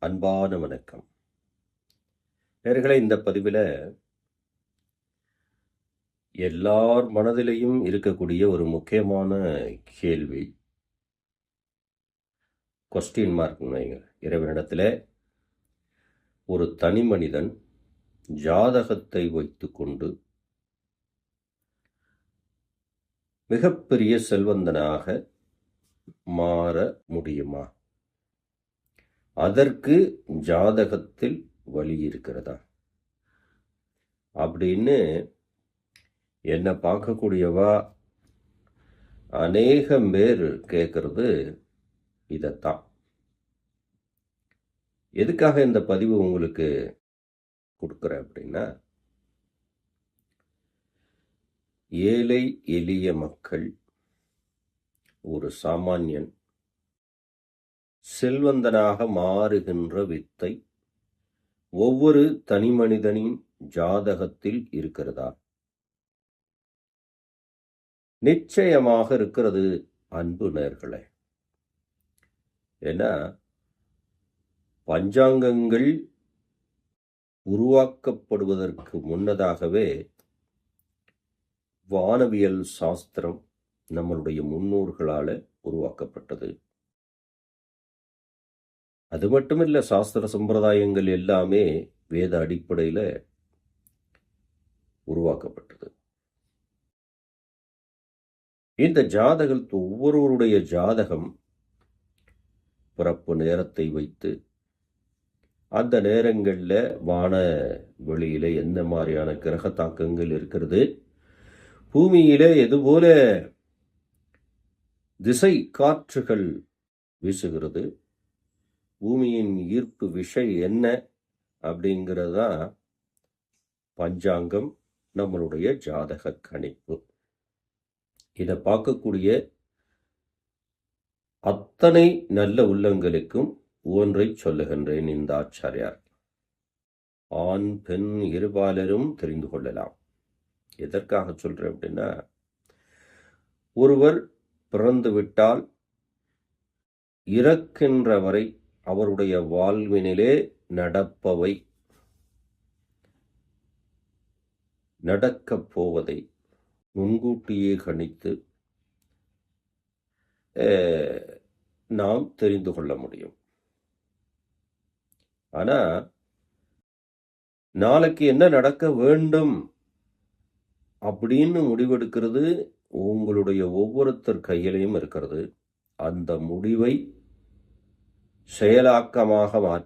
அன்பான வணக்கம். நேயர்களே, இந்த பதிவில் எல்லார் மனதிலையும் இருக்கக்கூடிய ஒரு முக்கியமான கேள்வி, கொஸ்டின் மார்க்னு வைங்க. இறைவனிடத்தில் ஒரு தனி மனிதன் ஜாதகத்தை வைத்துக்கொண்டு மிகப்பெரிய செல்வந்தனாக மாற முடியுமா? அதற்கு ஜாதகத்தில் வழி இருக்கிறதா அப்படின்னு என்னை பார்க்கக்கூடியவா அநேகம் பேர் கேட்கறது இதைத்தான். எதுக்காக இந்த பதிவு உங்களுக்கு கொடுக்குறேன் அப்படின்னா, ஏழை எளிய மக்கள், ஒரு சாமானியன் செல்வந்தனாக மாறுகின்ற வித்தை ஒவ்வொரு தனி மனிதனின் ஜாதகத்தில் இருக்கிறதா? நிச்சயமாக இருக்கிறது அன்பு நேயர்களே. ஏன்னா, பஞ்சாங்கங்கள் உருவாக்கப்படுவதற்கு முன்னதாகவே வானவியல் சாஸ்திரம் நம்மளுடைய முன்னோர்களால் உருவாக்கப்பட்டது. அது மட்டுமில்லை, சாஸ்திர சம்பிரதாயங்கள் எல்லாமே வேத அடிப்படையில் உருவாக்கப்பட்டது. இந்த ஒவ்வொருவருடைய ஜாதகம் பிறப்பு நேரத்தை வைத்து அந்த நேரங்களில் வான வெளியில எந்த மாதிரியான கிரக தாக்கங்கள் இருக்கிறது, பூமியில எதுபோல திசை காற்றுகள் வீசுகிறது, பூமியின் ஈர்ப்பு விசை என்ன அப்படிங்கிறதான் பஞ்சாங்கம், நம்மளுடைய ஜாதக கணிப்பு. இதை பார்க்கக்கூடிய அத்தனை நல்ல உள்ளங்களுக்கும் ஒன்றை சொல்லுகின்றேன். இந்த ஆச்சாரியார் ஆண் பெண் இருபாலரும் தெரிந்து கொள்ளலாம். எதற்காக சொல்றேன் அப்படின்னா, ஒருவர் பிறந்து விட்டால் இறக்கின்ற வரை அவருடைய வாழ்வினிலே நடப்பவை, நடக்கப் போவதை முன்கூட்டியே கணித்து நாம் தெரிந்து கொள்ள முடியும். ஆனா, நாளைக்கு என்ன நடக்க வேண்டும் அப்படின்னு முடிவெடுக்கிறது உங்களுடைய ஒவ்வொருத்தர் கையிலையும் இருக்கிறது. அந்த முடிவை செயலாக்கமாக